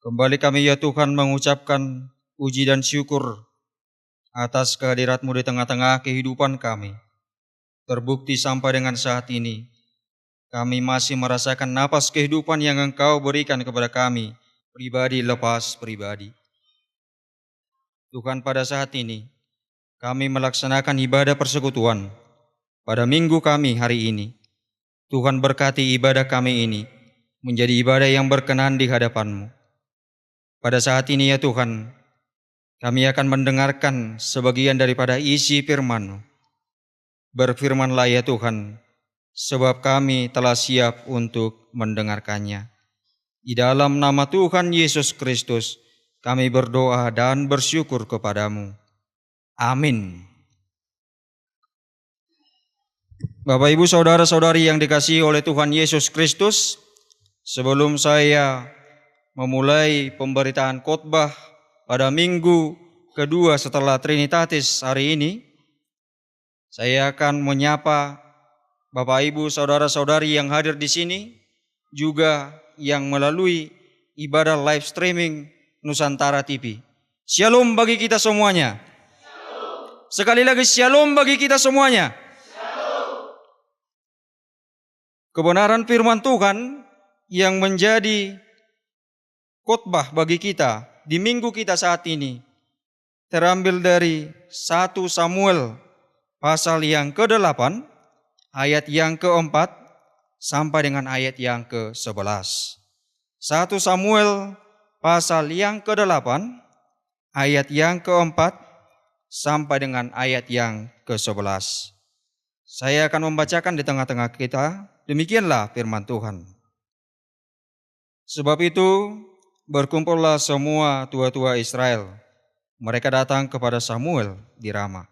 Kembali kami ya Tuhan mengucapkan puji dan syukur atas kehadirat-Mu di tengah-tengah kehidupan kami. Terbukti sampai dengan saat ini, kami masih merasakan napas kehidupan yang Engkau berikan kepada kami, pribadi lepas pribadi. Tuhan, pada saat ini, kami melaksanakan ibadah persekutuan pada minggu kami hari ini. Tuhan, berkati ibadah kami ini menjadi ibadah yang berkenan di hadapan-Mu. Pada saat ini ya Tuhan, kami akan mendengarkan sebagian daripada isi firman-Mu. Berfirmanlah ya Tuhan, sebab kami telah siap untuk mendengarkannya. Di dalam nama Tuhan Yesus Kristus, kami berdoa dan bersyukur kepada-Mu. Amin. Bapak, Ibu, saudara-saudari yang dikasihi oleh Tuhan Yesus Kristus, sebelum saya memulai pemberitaan khotbah pada minggu kedua setelah Trinitatis hari ini, saya akan menyapa Bapak, Ibu, saudara-saudari yang hadir di sini, juga yang melalui ibadah live streaming Nusantara TV. Shalom bagi kita semuanya. Shalom. Sekali lagi shalom bagi kita semuanya. Shalom. Kebenaran firman Tuhan yang menjadi khotbah bagi kita di minggu kita saat ini terambil dari 1 Samuel pasal yang ke-8 ayat yang ke-4 sampai dengan ayat yang ke-11. 1 Samuel pasal yang ke-8 ayat yang ke-4 sampai dengan ayat yang ke-11. Saya akan membacakan di tengah-tengah kita. Demikianlah firman Tuhan. Sebab itu berkumpullah semua tua-tua Israel. Mereka datang kepada Samuel di Rama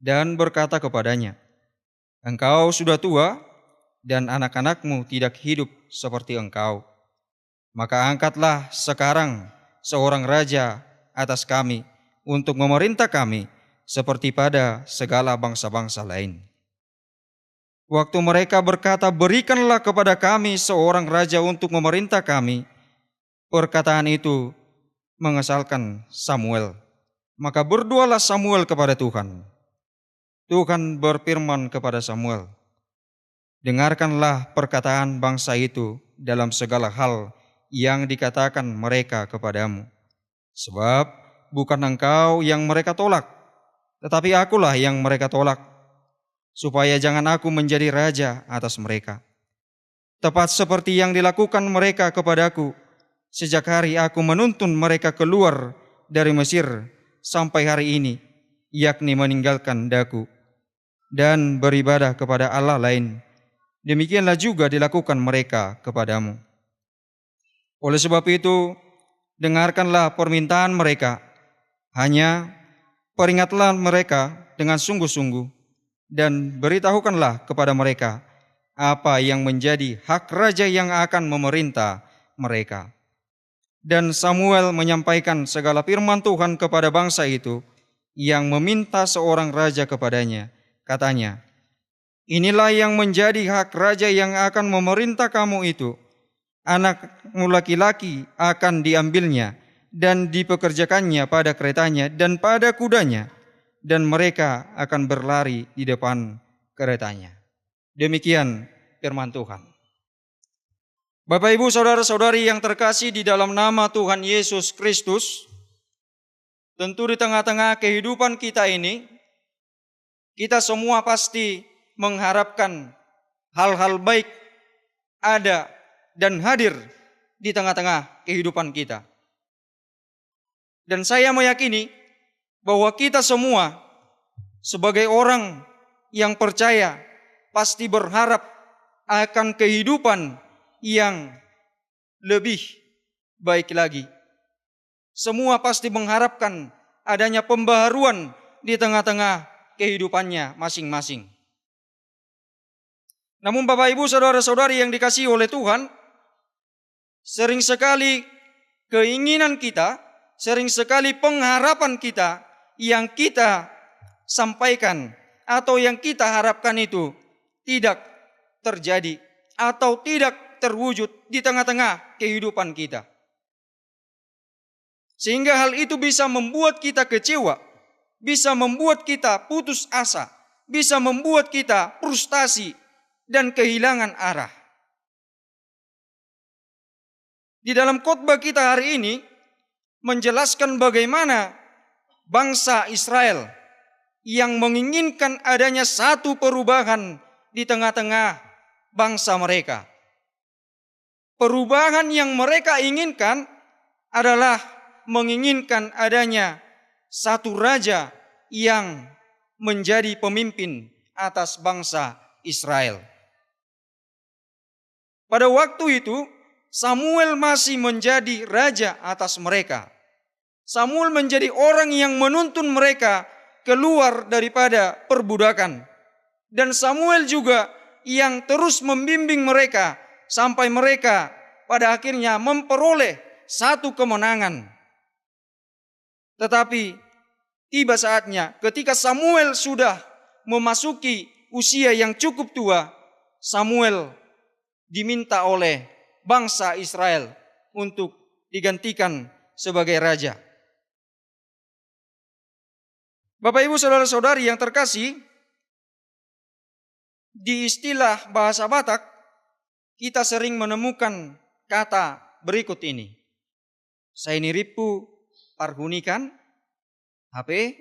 dan berkata kepadanya, "Engkau sudah tua dan anak-anakmu tidak hidup seperti engkau. Maka angkatlah sekarang seorang raja atas kami untuk memerintah kami seperti pada segala bangsa-bangsa lain." Waktu mereka berkata, "Berikanlah kepada kami seorang raja untuk memerintah kami," perkataan itu mengesalkan Samuel. Maka berdoalah Samuel kepada Tuhan. Tuhan berfirman kepada Samuel, "Dengarkanlah perkataan bangsa itu dalam segala hal yang dikatakan mereka kepadamu. Sebab bukan engkau yang mereka tolak, tetapi akulah yang mereka tolak, supaya jangan aku menjadi raja atas mereka. Tepat seperti yang dilakukan mereka kepadaku sejak hari aku menuntun mereka keluar dari Mesir sampai hari ini, yakni meninggalkan daku dan beribadah kepada Allah lain. Demikianlah juga dilakukan mereka kepadamu. Oleh sebab itu, dengarkanlah permintaan mereka, hanya peringatlah mereka dengan sungguh-sungguh, dan beritahukanlah kepada mereka apa yang menjadi hak raja yang akan memerintah mereka." Dan Samuel menyampaikan segala firman Tuhan kepada bangsa itu yang meminta seorang raja kepadanya. Katanya, "Inilah yang menjadi hak raja yang akan memerintah kamu itu. Anakmu laki-laki akan diambilnya dan dipekerjakannya pada keretanya dan pada kudanya, dan mereka akan berlari di depan keretanya." Demikian firman Tuhan. Bapak, Ibu, saudara-saudari yang terkasih di dalam nama Tuhan Yesus Kristus, tentu di tengah-tengah kehidupan kita ini, kita semua pasti mengharapkan hal-hal baik ada dan hadir di tengah-tengah kehidupan kita. Dan saya meyakini bahwa kita semua sebagai orang yang percaya pasti berharap akan kehidupan yang lebih baik lagi. Semua pasti mengharapkan adanya pembaharuan di tengah-tengah kehidupannya masing-masing. Namun Bapak, Ibu, saudara-saudari yang dikasihi oleh Tuhan, sering sekali keinginan kita, sering sekali pengharapan kita yang kita sampaikan atau yang kita harapkan itu tidak terjadi atau tidak terwujud di tengah-tengah kehidupan kita. Sehingga hal itu bisa membuat kita kecewa, bisa membuat kita putus asa, bisa membuat kita frustasi dan kehilangan arah. Di dalam khotbah kita hari ini menjelaskan bagaimana bangsa Israel yang menginginkan adanya satu perubahan di tengah-tengah bangsa mereka. Perubahan yang mereka inginkan adalah menginginkan adanya satu raja yang menjadi pemimpin atas bangsa Israel. Pada waktu itu, Samuel masih menjadi raja atas mereka. Samuel menjadi orang yang menuntun mereka keluar daripada perbudakan. Dan Samuel juga yang terus membimbing mereka sampai mereka pada akhirnya memperoleh satu kemenangan. Tetapi tiba saatnya ketika Samuel sudah memasuki usia yang cukup tua, Samuel diminta oleh bangsa Israel untuk digantikan sebagai raja. Bapak Ibu saudara-saudari yang terkasih, di istilah bahasa Batak kita sering menemukan kata berikut ini. Sainiripu parhunikan, HP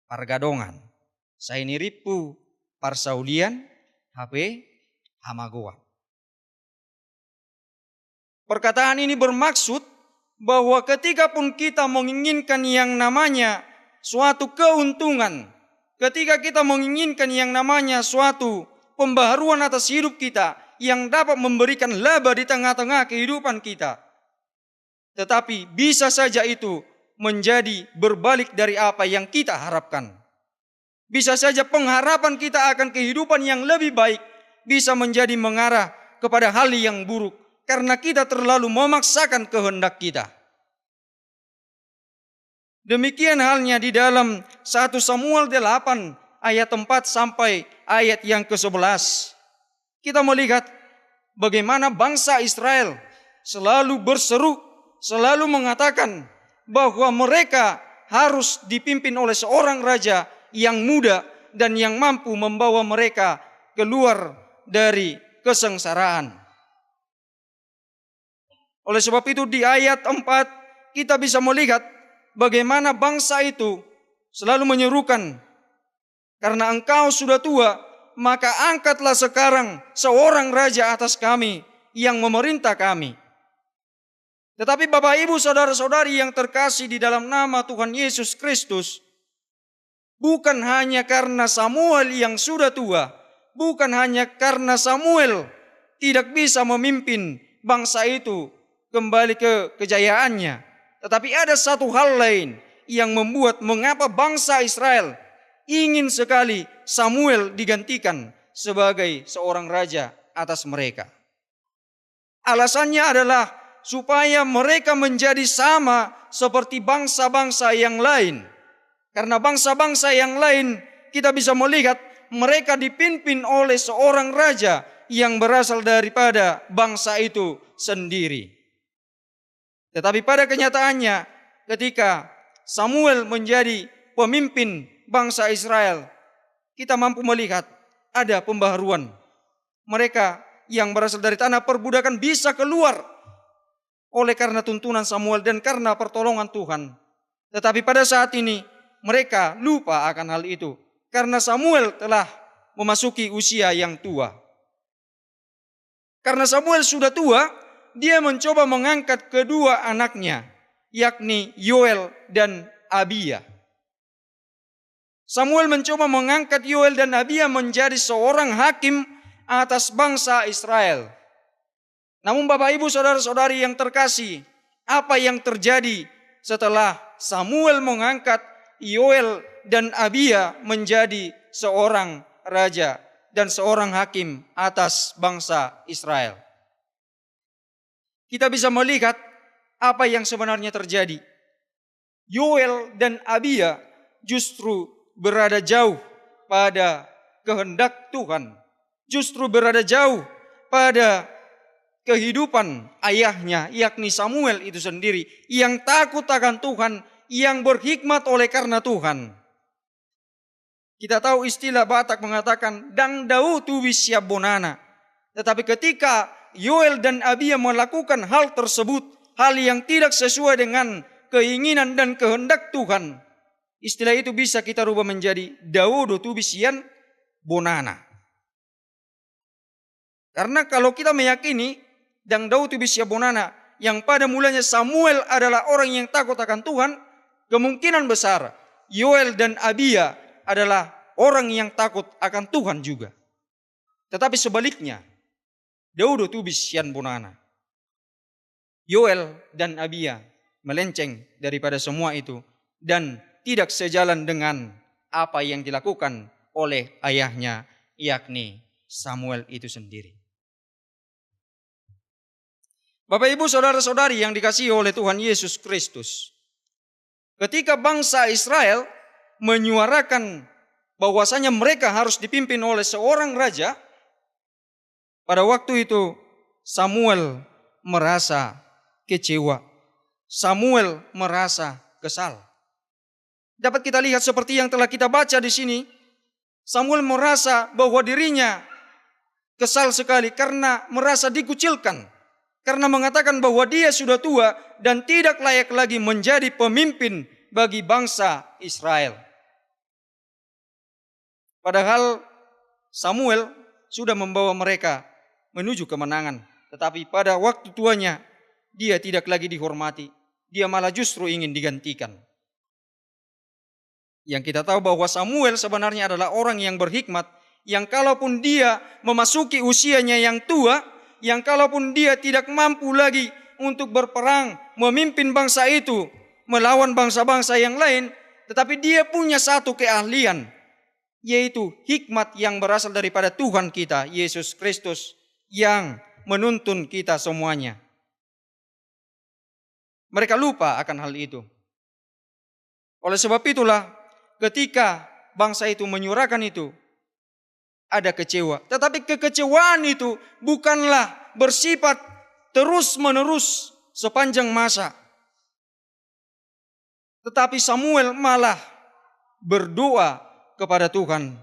pargadongan. Sainiripu parsaulian, HP hamagoa. Perkataan ini bermaksud bahwa ketika pun kita menginginkan yang namanya suatu keuntungan, ketika kita menginginkan yang namanya suatu pembaharuan atas hidup kita yang dapat memberikan laba di tengah-tengah kehidupan kita, tetapi bisa saja itu menjadi berbalik dari apa yang kita harapkan. Bisa saja pengharapan kita akan kehidupan yang lebih baik bisa menjadi mengarah kepada hal yang buruk karena kita terlalu memaksakan kehendak kita. Demikian halnya di dalam 1 Samuel 8 ayat 4 sampai ayat yang ke-11. Kita melihat bagaimana bangsa Israel selalu berseru, selalu mengatakan bahwa mereka harus dipimpin oleh seorang raja yang muda dan yang mampu membawa mereka keluar dari kesengsaraan. Oleh sebab itu di ayat 4 kita bisa melihat bagaimana bangsa itu selalu menyerukan, karena engkau sudah tua, maka angkatlah sekarang seorang raja atas kami yang memerintah kami. Tetapi Bapak Ibu saudara-saudari yang terkasih di dalam nama Tuhan Yesus Kristus, bukan hanya karena Samuel yang sudah tua, bukan hanya karena Samuel tidak bisa memimpin bangsa itu kembali ke kejayaannya, tetapi ada satu hal lain yang membuat mengapa bangsa Israel ingin sekali Samuel digantikan sebagai seorang raja atas mereka. Alasannya adalah supaya mereka menjadi sama seperti bangsa-bangsa yang lain. Karena bangsa-bangsa yang lain kita bisa melihat mereka dipimpin oleh seorang raja yang berasal daripada bangsa itu sendiri. Tetapi pada kenyataannya ketika Samuel menjadi pemimpin bangsa Israel, kita mampu melihat ada pembaharuan. Mereka yang berasal dari tanah perbudakan bisa keluar oleh karena tuntunan Samuel dan karena pertolongan Tuhan. Tetapi pada saat ini mereka lupa akan hal itu karena Samuel telah memasuki usia yang tua. Karena Samuel sudah tua, dia mencoba mengangkat kedua anaknya, yakni Yoel dan Abia. Samuel mencoba mengangkat Yoel dan Abia menjadi seorang hakim atas bangsa Israel. Namun Bapak Ibu saudara-saudari yang terkasih, apa yang terjadi setelah Samuel mengangkat Yoel dan Abia menjadi seorang raja dan seorang hakim atas bangsa Israel? Kita bisa melihat apa yang sebenarnya terjadi. Yoel dan Abia justru berada jauh pada kehendak Tuhan. Justru berada jauh pada kehidupan ayahnya, yakni Samuel itu sendiri, yang takut akan Tuhan, yang berhikmat oleh karena Tuhan. Kita tahu istilah Batak mengatakan, "Dang dau tuwi siap bonana." Tetapi ketika Yoel dan Abia melakukan hal tersebut, hal yang tidak sesuai dengan keinginan dan kehendak Tuhan, istilah itu bisa kita rubah menjadi Daudo tuwi sian bonana. Karena kalau kita meyakini Dang Daud tuwi sian bonana, yang pada mulanya Samuel adalah orang yang takut akan Tuhan, kemungkinan besar Yoel dan Abia adalah orang yang takut akan Tuhan juga. Tetapi sebaliknya, Daudo tuwi sian bonana. Yoel dan Abia melenceng daripada semua itu dan tidak sejalan dengan apa yang dilakukan oleh ayahnya, yakni Samuel itu sendiri. Bapak Ibu saudara-saudari yang dikasihi oleh Tuhan Yesus Kristus, ketika bangsa Israel menyuarakan bahwasanya mereka harus dipimpin oleh seorang raja, pada waktu itu Samuel merasa kecewa. Samuel merasa kesal. Dapat kita lihat seperti yang telah kita baca di sini. Samuel merasa bahwa dirinya kesal sekali karena merasa dikucilkan. Karena mengatakan bahwa dia sudah tua dan tidak layak lagi menjadi pemimpin bagi bangsa Israel. Padahal Samuel sudah membawa mereka menuju kemenangan. Tetapi pada waktu tuanya, dia tidak lagi dihormati. Dia malah justru ingin digantikan. Yang kita tahu bahwa Samuel sebenarnya adalah orang yang berhikmat, yang kalaupun dia memasuki usianya yang tua, yang kalaupun dia tidak mampu lagi untuk berperang, memimpin bangsa itu, melawan bangsa-bangsa yang lain, tetapi dia punya satu keahlian, yaitu hikmat yang berasal daripada Tuhan kita, Yesus Kristus, yang menuntun kita semuanya. Mereka lupa akan hal itu. Oleh sebab itulah, ketika bangsa itu menyuarakan itu, ada kecewa. Tetapi kekecewaan itu bukanlah bersifat terus-menerus sepanjang masa. Tetapi Samuel malah berdoa kepada Tuhan.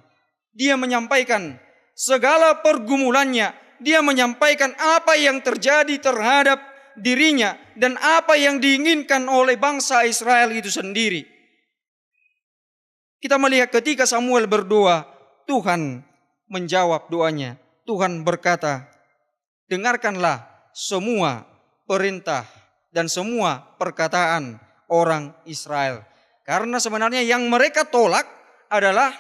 Dia menyampaikan segala pergumulannya. Dia menyampaikan apa yang terjadi terhadap dirinya dan apa yang diinginkan oleh bangsa Israel itu sendiri. Kita melihat ketika Samuel berdoa, Tuhan menjawab doanya. Tuhan berkata, dengarkanlah semua perintah dan semua perkataan orang Israel. Karena sebenarnya yang mereka tolak adalah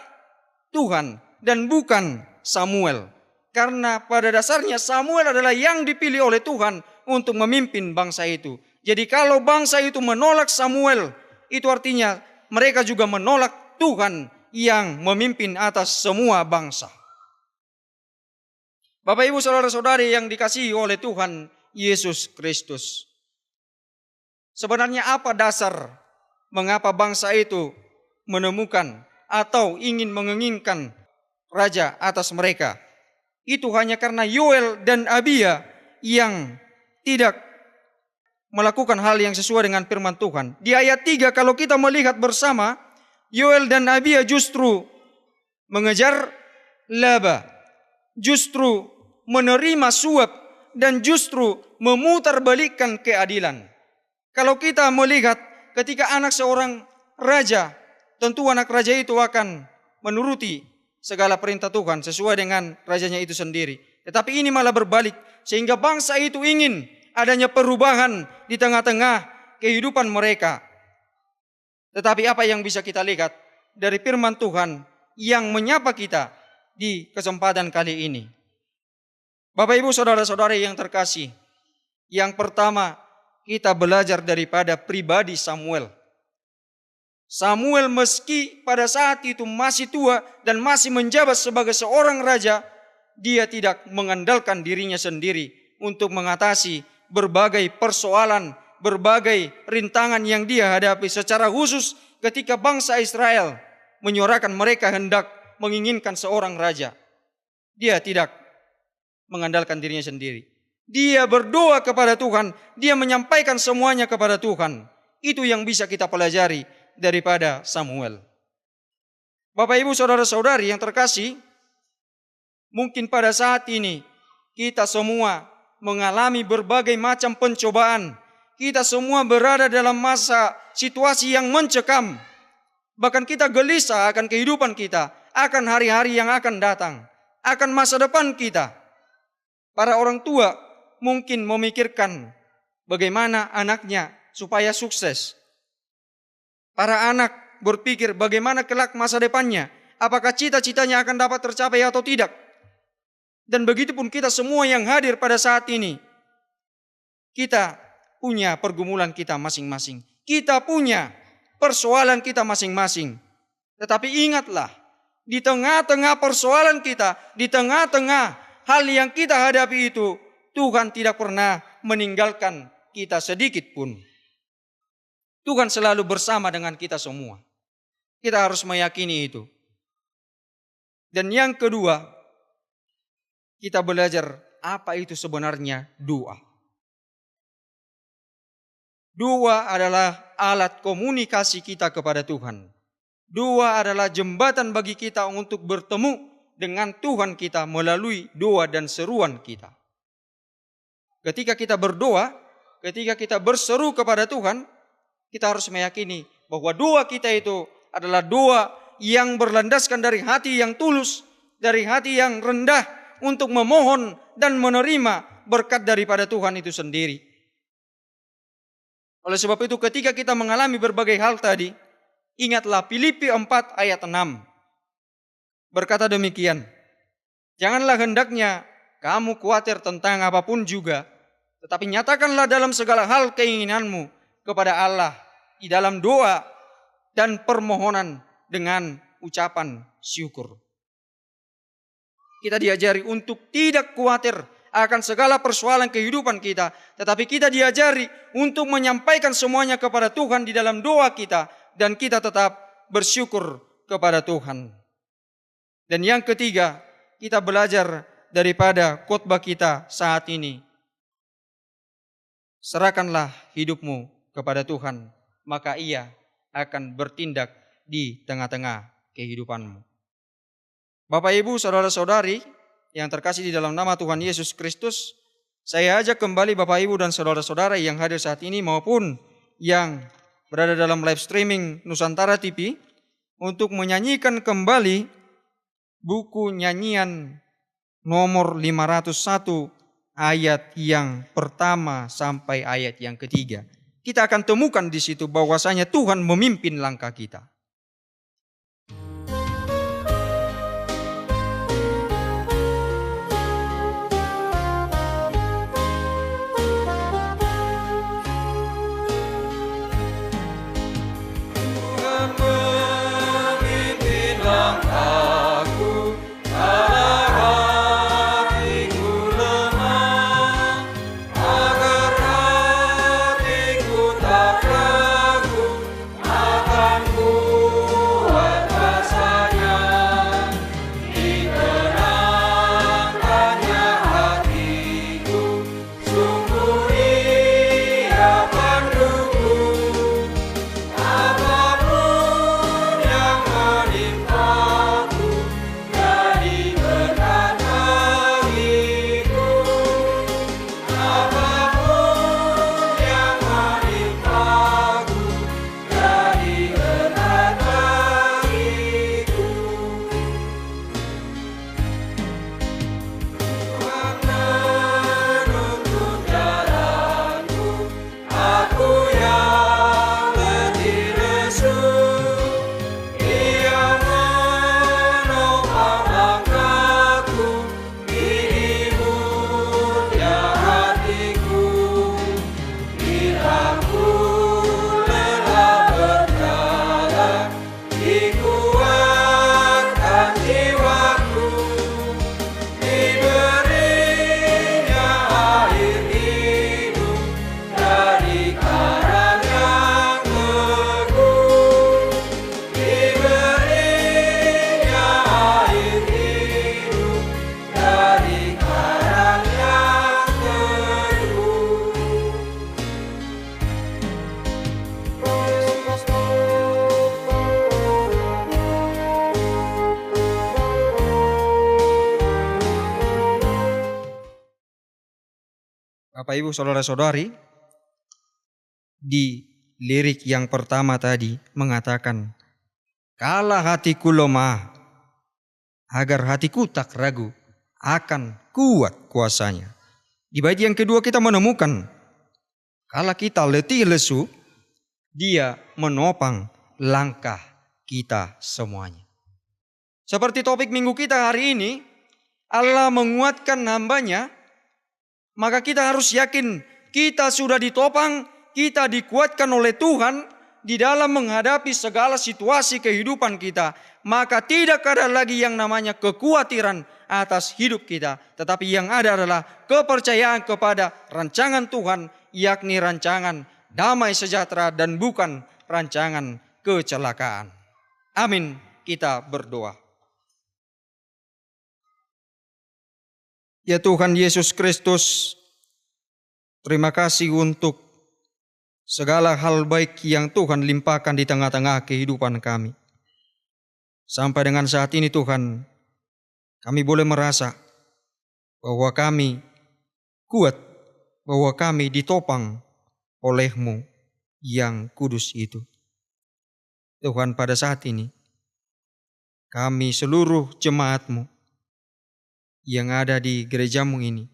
Tuhan dan bukan Samuel. Karena pada dasarnya Samuel adalah yang dipilih oleh Tuhan untuk memimpin bangsa itu. Jadi kalau bangsa itu menolak Samuel, itu artinya mereka juga menolak Tuhan yang memimpin atas semua bangsa. Bapak Ibu saudara-saudari yang dikasihi oleh Tuhan Yesus Kristus. Sebenarnya apa dasar mengapa bangsa itu menemukan atau ingin menginginkan raja atas mereka? Itu hanya karena Yoel dan Abia yang tidak melakukan hal yang sesuai dengan firman Tuhan. Di ayat 3 kalau kita melihat bersama, Yoel dan Abia justru mengejar laba, justru menerima suap, dan justru memutarbalikkan keadilan. Kalau kita melihat ketika anak seorang raja, tentu anak raja itu akan menuruti segala perintah Tuhan sesuai dengan rajanya itu sendiri. Tetapi ini malah berbalik, sehingga bangsa itu ingin adanya perubahan di tengah-tengah kehidupan mereka. Tetapi apa yang bisa kita lihat dari firman Tuhan yang menyapa kita di kesempatan kali ini? Bapak Ibu saudara-saudari yang terkasih, yang pertama kita belajar daripada pribadi Samuel. Samuel meski pada saat itu masih tua dan masih menjabat sebagai seorang raja, dia tidak mengandalkan dirinya sendiri untuk mengatasi berbagai persoalan, berbagai rintangan yang dia hadapi, secara khusus ketika bangsa Israel menyuarakan mereka hendak menginginkan seorang raja. Dia tidak mengandalkan dirinya sendiri. Dia berdoa kepada Tuhan, dia menyampaikan semuanya kepada Tuhan. Itu yang bisa kita pelajari daripada Samuel. Bapak, Ibu, saudara-saudari yang terkasih, mungkin pada saat ini kita semua mengalami berbagai macam pencobaan. Kita semua berada dalam masa situasi yang mencekam. Bahkan kita gelisah akan kehidupan kita, akan hari-hari yang akan datang, akan masa depan kita. Para orang tua mungkin memikirkan bagaimana anaknya supaya sukses. Para anak berpikir bagaimana kelak masa depannya, apakah cita-citanya akan dapat tercapai atau tidak. Dan begitu pun kita semua yang hadir pada saat ini. Kita punya pergumulan kita masing-masing. Kita punya persoalan kita masing-masing. Tetapi ingatlah, di tengah-tengah persoalan kita, di tengah-tengah hal yang kita hadapi itu, Tuhan tidak pernah meninggalkan kita sedikit pun. Tuhan selalu bersama dengan kita semua. Kita harus meyakini itu. Dan yang kedua, kita belajar apa itu sebenarnya doa. Doa adalah alat komunikasi kita kepada Tuhan. Doa adalah jembatan bagi kita untuk bertemu dengan Tuhan kita melalui doa dan seruan kita. Ketika kita berdoa, ketika kita berseru kepada Tuhan, kita harus meyakini bahwa doa kita itu adalah doa yang berlandaskan dari hati yang tulus, dari hati yang rendah untuk memohon dan menerima berkat daripada Tuhan itu sendiri. Oleh sebab itu ketika kita mengalami berbagai hal tadi, ingatlah Filipi 4 ayat 6. Berkata demikian, janganlah hendaknya kamu khawatir tentang apapun juga, tetapi nyatakanlah dalam segala hal keinginanmu kepada Allah di dalam doa dan permohonan dengan ucapan syukur. Kita diajari untuk tidak khawatir akan segala persoalan kehidupan kita, tetapi kita diajari untuk menyampaikan semuanya kepada Tuhan di dalam doa kita, dan kita tetap bersyukur kepada Tuhan. Dan yang ketiga, kita belajar daripada khotbah kita saat ini. Serahkanlah hidupmu kepada Tuhan, maka Ia akan bertindak di tengah-tengah kehidupanmu. Bapak, Ibu, saudara-saudari yang terkasih di dalam nama Tuhan Yesus Kristus, saya ajak kembali Bapak, Ibu, dan saudara-saudara yang hadir saat ini maupun yang berada dalam live streaming Nusantara TV untuk menyanyikan kembali buku nyanyian nomor 501 ayat yang pertama sampai ayat yang ketiga. Kita akan temukan di situ bahwasanya Tuhan memimpin langkah kita. Bapak Ibu Saudara-saudari, di lirik yang pertama tadi mengatakan, "Kala hatiku lemah, agar hatiku tak ragu, akan kuat kuasanya." Di bait yang kedua kita menemukan, kala kita letih lesu, Dia menopang langkah kita semuanya. Seperti topik minggu kita hari ini, Allah menguatkan hamba-Nya, maka kita harus yakin kita sudah ditopang, kita dikuatkan oleh Tuhan di dalam menghadapi segala situasi kehidupan kita. Maka tidak ada lagi yang namanya kekhawatiran atas hidup kita. Tetapi yang ada adalah kepercayaan kepada rancangan Tuhan, yakni rancangan damai sejahtera dan bukan rancangan kecelakaan. Amin. Kita berdoa. Ya Tuhan Yesus Kristus, terima kasih untuk segala hal baik yang Tuhan limpahkan di tengah-tengah kehidupan kami. Sampai dengan saat ini Tuhan, kami boleh merasa bahwa kami kuat, bahwa kami ditopang oleh-Mu yang kudus itu. Tuhan, pada saat ini, kami seluruh jemaat-Mu yang ada di gereja-Mu ini,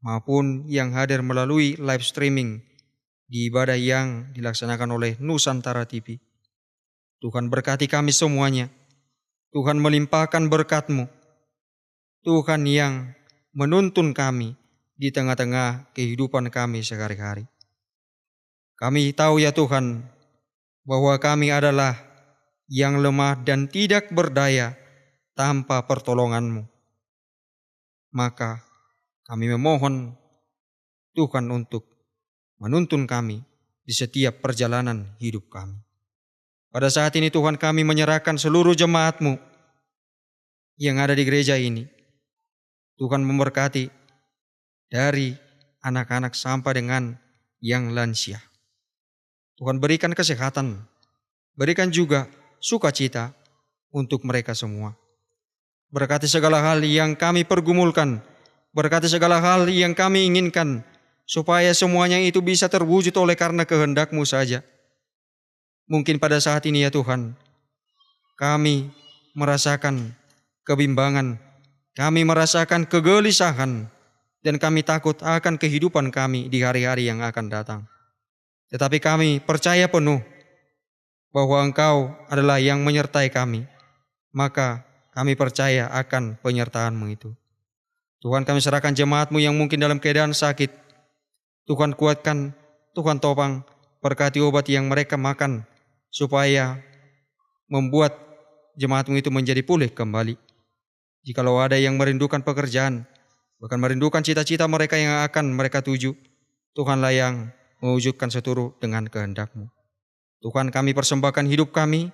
maupun yang hadir melalui live streaming di ibadah yang dilaksanakan oleh Nusantara TV. Tuhan berkati kami semuanya. Tuhan melimpahkan berkat-Mu. Tuhan yang menuntun kami di tengah-tengah kehidupan kami sehari-hari. Kami tahu ya Tuhan, bahwa kami adalah yang lemah dan tidak berdaya tanpa pertolongan-Mu. Maka kami memohon Tuhan untuk menuntun kami di setiap perjalanan hidup kami. Pada saat ini Tuhan, kami menyerahkan seluruh jemaat-Mu yang ada di gereja ini. Tuhan memberkati dari anak-anak sampai dengan yang lansia. Tuhan berikan kesehatan, berikan juga sukacita untuk mereka semua. Berkati segala hal yang kami pergumulkan, berkati segala hal yang kami inginkan, supaya semuanya itu bisa terwujud oleh karena kehendak-Mu saja. Mungkin pada saat ini ya Tuhan, kami merasakan kebimbangan, kami merasakan kegelisahan, dan kami takut akan kehidupan kami di hari-hari yang akan datang. Tetapi kami percaya penuh bahwa Engkau adalah yang menyertai kami, maka kami percaya akan penyertaan-Mu itu. Tuhan, kami serahkan jemaat-Mu yang mungkin dalam keadaan sakit. Tuhan kuatkan, Tuhan topang, berkati obat yang mereka makan, supaya membuat jemaat-Mu itu menjadi pulih kembali. Jikalau ada yang merindukan pekerjaan, bahkan merindukan cita-cita mereka yang akan mereka tuju, Tuhanlah yang mewujudkan seturut dengan kehendak-Mu. Tuhan, kami persembahkan hidup kami,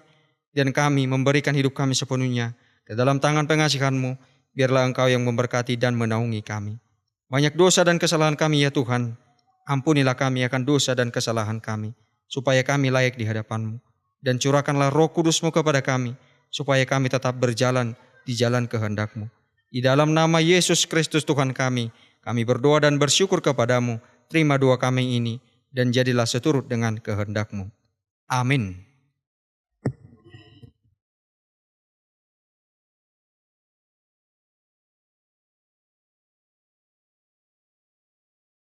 dan kami memberikan hidup kami sepenuhnya ke dalam tangan pengasihan-Mu. Biarlah Engkau yang memberkati dan menaungi kami. Banyak dosa dan kesalahan kami ya Tuhan. Ampunilah kami akan dosa dan kesalahan kami, supaya kami layak di hadapan-Mu. Dan curahkanlah Roh Kudus-Mu kepada kami, supaya kami tetap berjalan di jalan kehendak-Mu. Di dalam nama Yesus Kristus Tuhan kami berdoa dan bersyukur kepada-Mu. Terima doa kami ini, dan jadilah seturut dengan kehendak-Mu. Amin.